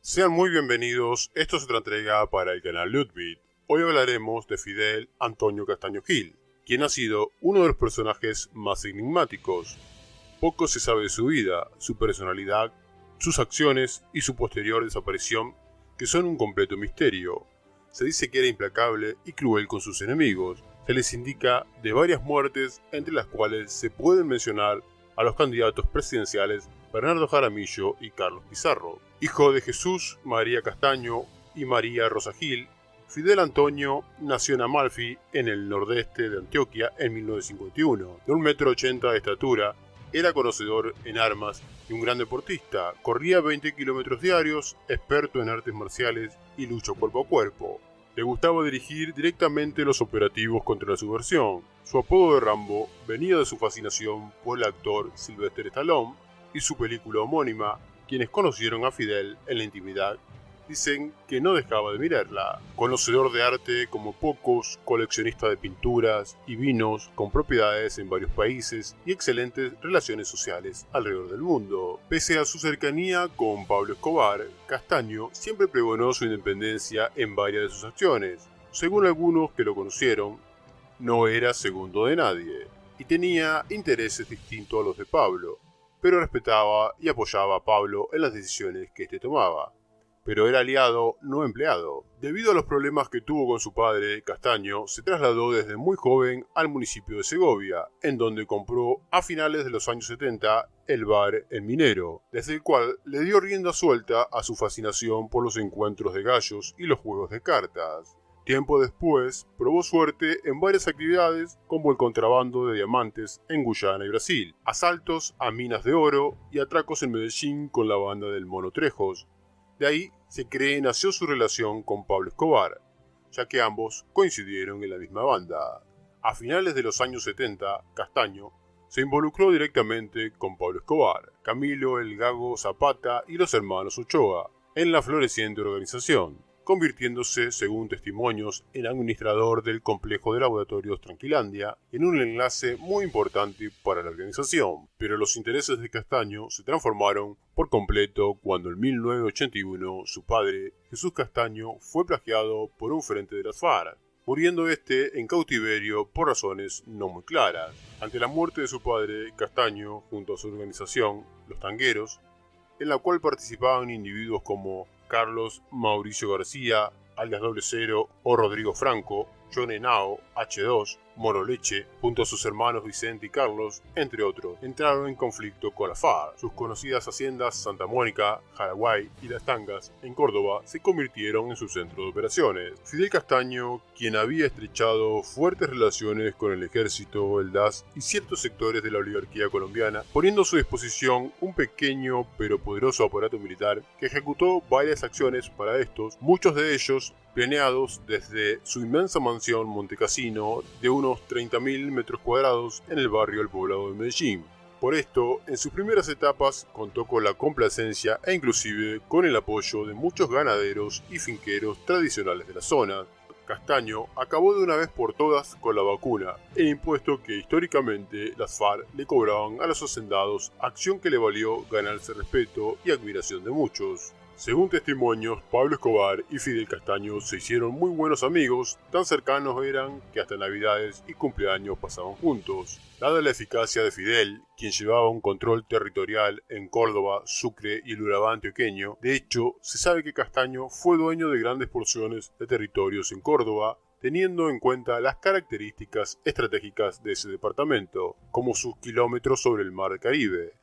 Sean muy bienvenidos, esto es otra entrega para el canal Ludwig. Hoy hablaremos de Fidel Antonio Castaño Gil, quien ha sido uno de los personajes más enigmáticos. Poco se sabe de su vida, su personalidad, sus acciones y su posterior desaparición, que son un completo misterio. Se dice que era implacable y cruel con sus enemigos. Se les indica de varias muertes, entre las cuales se pueden mencionar a los candidatos presidenciales Bernardo Jaramillo y Carlos Pizarro. Hijo de Jesús María Castaño y María Rosa Gil, Fidel Antonio nació en Amalfi, en el nordeste de Antioquia, en 1951. De 1,80 m de estatura, era conocedor en armas y un gran deportista. Corría 20 kilómetros diarios, experto en artes marciales y lucha cuerpo a cuerpo. Le gustaba dirigir directamente los operativos contra la subversión. Su apodo de Rambo venía de su fascinación por el actor Sylvester Stallone y su película homónima. Quienes conocieron a Fidel en la intimidad dicen que no dejaba de mirarla. Conocedor de arte como pocos, coleccionista de pinturas y vinos, con propiedades en varios países y excelentes relaciones sociales alrededor del mundo. Pese a su cercanía con Pablo Escobar, Castaño siempre pregonó su independencia en varias de sus acciones. Según algunos que lo conocieron, no era segundo de nadie y tenía intereses distintos a los de Pablo, pero respetaba y apoyaba a Pablo en las decisiones que éste tomaba. Pero era aliado, no empleado. Debido a los problemas que tuvo con su padre, Castaño se trasladó desde muy joven al municipio de Segovia, en donde compró a finales de los años 70 el bar El Minero, desde el cual le dio rienda suelta a su fascinación por los encuentros de gallos y los juegos de cartas. Tiempo después, probó suerte en varias actividades como el contrabando de diamantes en Guyana y Brasil, asaltos a minas de oro y atracos en Medellín con la banda del Mono Trejos. De ahí se cree nació su relación con Pablo Escobar, ya que ambos coincidieron en la misma banda. A finales de los años 70, Castaño se involucró directamente con Pablo Escobar, Camilo El Gago Zapata y los hermanos Ochoa en la floreciente organización, convirtiéndose, según testimonios, en administrador del complejo de laboratorios Tranquilandia, en un enlace muy importante para la organización. Pero los intereses de Castaño se transformaron por completo cuando en 1981 su padre, Jesús Castaño, fue plagiado por un frente de las FARC, muriendo este en cautiverio por razones no muy claras. Ante la muerte de su padre, Castaño, junto a su organización, Los Tangueros, en la cual participaban individuos como Carlos Mauricio García, alias Doble Cero o Rodrigo Franco, John Henao, H2, Moro Leche, junto a sus hermanos Vicente y Carlos, entre otros, entraron en conflicto con la FARC. Sus conocidas haciendas Santa Mónica, Jaraguay y Las Tangas, en Córdoba, se convirtieron en su centro de operaciones. Fidel Castaño, quien había estrechado fuertes relaciones con el ejército, el DAS y ciertos sectores de la oligarquía colombiana, poniendo a su disposición un pequeño pero poderoso aparato militar que ejecutó varias acciones para estos, muchos de ellos planeados desde su inmensa mansión Montecassino de unos 30.000 metros cuadrados en el barrio El Poblado de Medellín. Por esto, en sus primeras etapas contó con la complacencia e inclusive con el apoyo de muchos ganaderos y finqueros tradicionales de la zona. Castaño acabó de una vez por todas con la vacuna, el impuesto que históricamente las FARC le cobraban a los hacendados, acción que le valió ganarse respeto y admiración de muchos. Según testimonios, Pablo Escobar y Fidel Castaño se hicieron muy buenos amigos, tan cercanos eran que hasta navidades y cumpleaños pasaban juntos. Dada la eficacia de Fidel, quien llevaba un control territorial en Córdoba, Sucre y el Urabá antioqueño, de hecho, se sabe que Castaño fue dueño de grandes porciones de territorios en Córdoba, teniendo en cuenta las características estratégicas de ese departamento, como sus kilómetros sobre el Mar Caribe,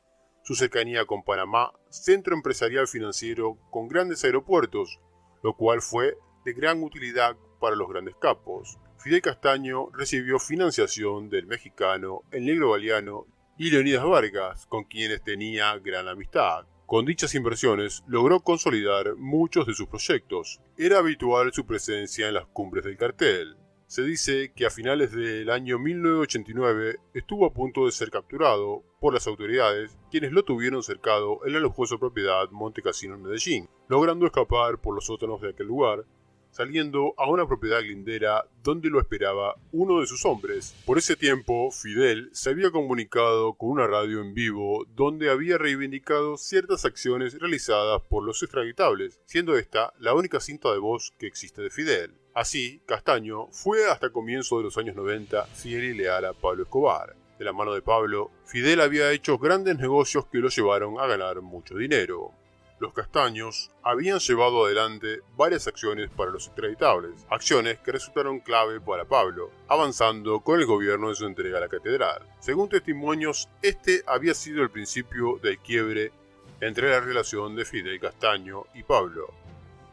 su cercanía con Panamá, centro empresarial financiero con grandes aeropuertos, lo cual fue de gran utilidad para los grandes capos. Fidel Castaño recibió financiación del mexicano El Negro Galiano y Leonidas Vargas, con quienes tenía gran amistad. Con dichas inversiones logró consolidar muchos de sus proyectos. Era habitual su presencia en las cumbres del cartel. Se dice que a finales del año 1989 estuvo a punto de ser capturado por las autoridades, quienes lo tuvieron cercado en la lujosa propiedad Montecassino en Medellín. Logrando escapar por los sótanos de aquel lugar, saliendo a una propiedad lindera donde lo esperaba uno de sus hombres. Por ese tiempo, Fidel se había comunicado con una radio en vivo donde había reivindicado ciertas acciones realizadas por los extraditables, siendo esta la única cinta de voz que existe de Fidel. Así, Castaño fue hasta comienzo de los años 90 fiel y leal a Pablo Escobar. De la mano de Pablo, Fidel había hecho grandes negocios que lo llevaron a ganar mucho dinero. Los Castaños habían llevado adelante varias acciones para los extraditables, acciones que resultaron clave para Pablo, avanzando con el gobierno de su entrega a la catedral. Según testimonios, este había sido el principio del quiebre entre la relación de Fidel Castaño y Pablo,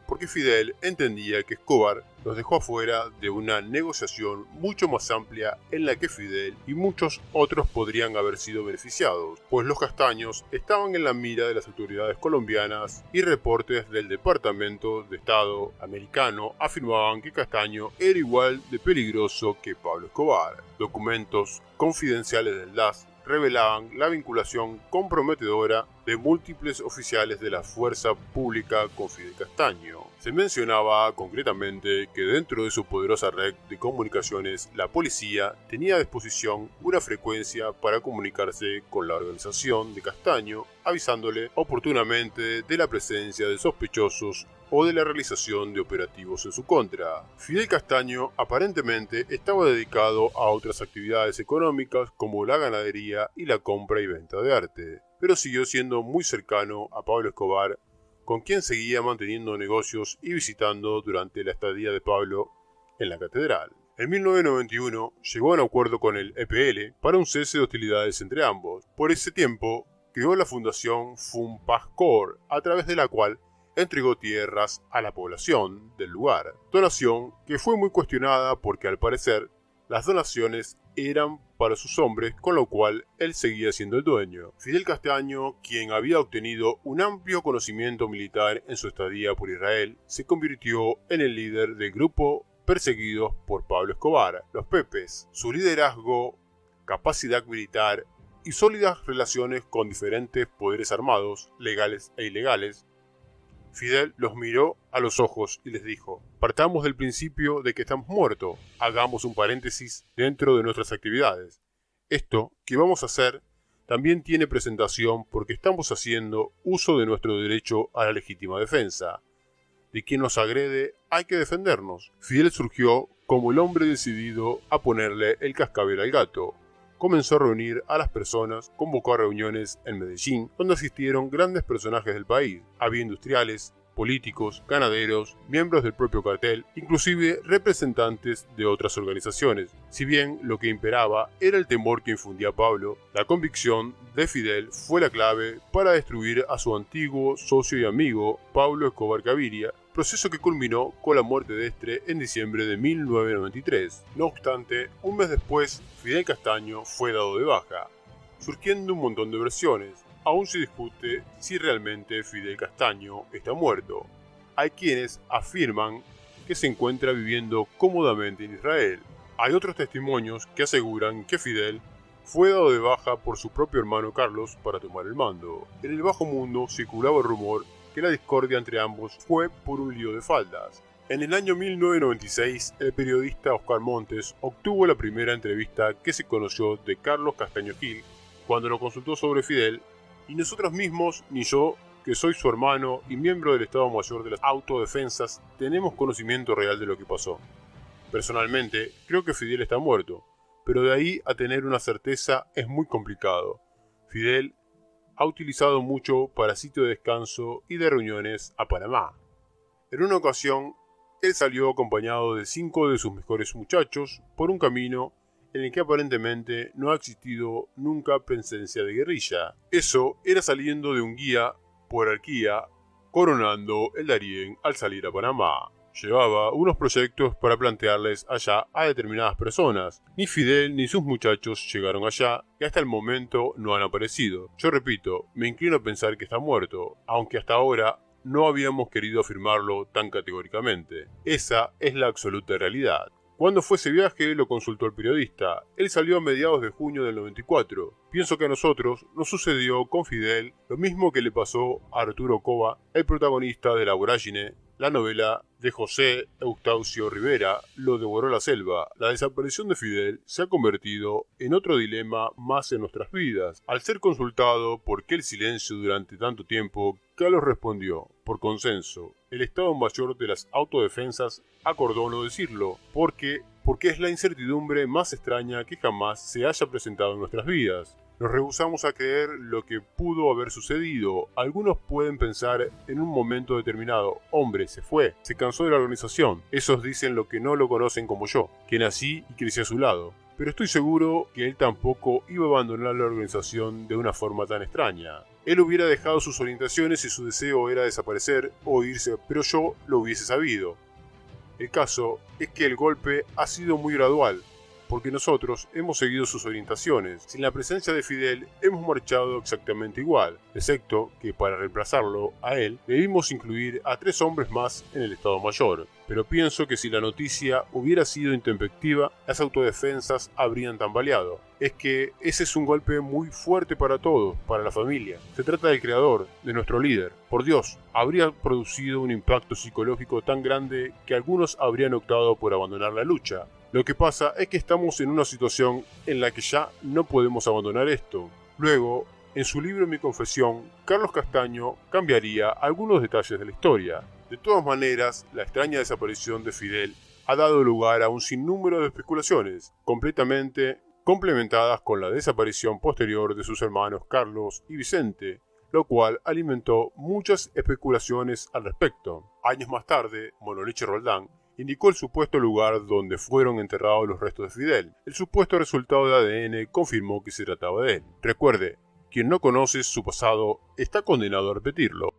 porque Fidel entendía que Escobar los dejó afuera de una negociación mucho más amplia en la que Fidel y muchos otros podrían haber sido beneficiados, pues los Castaños estaban en la mira de las autoridades colombianas y reportes del Departamento de Estado americano afirmaban que Castaño era igual de peligroso que Pablo Escobar. Documentos confidenciales del DAS revelaban la vinculación comprometedora de múltiples oficiales de la fuerza pública con Fidel Castaño. Se mencionaba concretamente que dentro de su poderosa red de comunicaciones, la policía tenía a disposición una frecuencia para comunicarse con la organización de Castaño, avisándole oportunamente de la presencia de sospechosos o de la realización de operativos en su contra. Fidel Castaño aparentemente estaba dedicado a otras actividades económicas como la ganadería y la compra y venta de arte, pero siguió siendo muy cercano a Pablo Escobar, con quien seguía manteniendo negocios y visitando durante la estadía de Pablo en la catedral. En 1991 llegó a un acuerdo con el EPL para un cese de hostilidades entre ambos. Por ese tiempo creó la fundación Funpascor, a través de la cual entregó tierras a la población del lugar, donación que fue muy cuestionada porque al parecer las donaciones eran para sus hombres, con lo cual él seguía siendo el dueño. Fidel Castaño, quien había obtenido un amplio conocimiento militar en su estadía por Israel, se convirtió en el líder del grupo perseguidos por Pablo Escobar, los Pepes. Su liderazgo, capacidad militar y sólidas relaciones con diferentes poderes armados, legales e ilegales, Fidel los miró a los ojos y les dijo: partamos del principio de que estamos muertos, hagamos un paréntesis dentro de nuestras actividades. Esto que vamos a hacer también tiene presentación porque estamos haciendo uso de nuestro derecho a la legítima defensa. De quien nos agrede hay que defendernos. Fidel surgió como el hombre decidido a ponerle el cascabel al gato. Comenzó a reunir a las personas, convocó a reuniones en Medellín, donde asistieron grandes personajes del país. Había industriales, políticos, ganaderos, miembros del propio cartel, inclusive representantes de otras organizaciones. Si bien lo que imperaba era el temor que infundía Pablo, la convicción de Fidel fue la clave para destruir a su antiguo socio y amigo Pablo Escobar Gaviria, proceso que culminó con la muerte de este en diciembre de 1993. No obstante, un mes después, Fidel Castaño fue dado de baja, surgiendo un montón de versiones. Aún se discute si realmente Fidel Castaño está muerto. Hay quienes afirman que se encuentra viviendo cómodamente en Israel. Hay otros testimonios que aseguran que Fidel fue dado de baja por su propio hermano Carlos para tomar el mando. En el bajo mundo circulaba el rumor que la discordia entre ambos fue por un lío de faldas. En el año 1996, el periodista Oscar Montes obtuvo la primera entrevista que se conoció de Carlos Castaño Gil cuando lo consultó sobre Fidel, y nosotros mismos, ni yo, que soy su hermano y miembro del Estado Mayor de las Autodefensas, tenemos conocimiento real de lo que pasó. Personalmente, creo que Fidel está muerto, pero de ahí a tener una certeza es muy complicado. Fidel ha utilizado mucho para sitio de descanso y de reuniones a Panamá. En una ocasión, él salió acompañado de 5 de sus mejores muchachos por un camino en el que aparentemente no ha existido nunca presencia de guerrilla. Eso era saliendo de un guía por Arquía, coronando el Darién al salir a Panamá. Llevaba unos proyectos para plantearles allá a determinadas personas. Ni Fidel ni sus muchachos llegaron allá y hasta el momento no han aparecido. Yo repito, me inclino a pensar que está muerto, aunque hasta ahora no habíamos querido afirmarlo tan categóricamente. Esa es la absoluta realidad. ¿Cuándo fue ese viaje? Lo consultó el periodista. Él salió a mediados de junio del 94. Pienso que a nosotros nos sucedió con Fidel lo mismo que le pasó a Arturo Cova, el protagonista de La Vorágine, La novela de José Eustacio Rivera lo devoró la selva. La desaparición de Fidel se ha convertido en otro dilema más en nuestras vidas. Al ser consultado por qué el silencio durante tanto tiempo, Carlos respondió, por consenso, el Estado Mayor de las Autodefensas acordó no decirlo, porque es la incertidumbre más extraña que jamás se haya presentado en nuestras vidas. Nos rehusamos a creer lo que pudo haber sucedido. Algunos pueden pensar en un momento determinado, hombre, se fue, se cansó de la organización. Esos dicen lo que no lo conocen como yo, que nací y crecí a su lado. Pero estoy seguro que él tampoco iba a abandonar la organización de una forma tan extraña. Él hubiera dejado sus orientaciones si su deseo era desaparecer o irse, pero yo lo hubiese sabido. El caso es que el golpe ha sido muy gradual, porque nosotros hemos seguido sus orientaciones. Sin la presencia de Fidel hemos marchado exactamente igual, excepto que para reemplazarlo a él debimos incluir a 3 hombres más en el Estado Mayor. Pero pienso que si la noticia hubiera sido intempestiva, las autodefensas habrían tambaleado. Es que ese es un golpe muy fuerte para todos, para la familia. Se trata del creador, de nuestro líder. Por Dios, habría producido un impacto psicológico tan grande que algunos habrían optado por abandonar la lucha. Lo que pasa es que estamos en una situación en la que ya no podemos abandonar esto. Luego, en su libro Mi Confesión, Carlos Castaño cambiaría algunos detalles de la historia. De todas maneras, la extraña desaparición de Fidel ha dado lugar a un sinnúmero de especulaciones, completamente complementadas con la desaparición posterior de sus hermanos Carlos y Vicente, lo cual alimentó muchas especulaciones al respecto. Años más tarde, Monoliche Roldán indicó el supuesto lugar donde fueron enterrados los restos de Fidel. El supuesto resultado de ADN confirmó que se trataba de él. Recuerde, quien no conoce su pasado está condenado a repetirlo.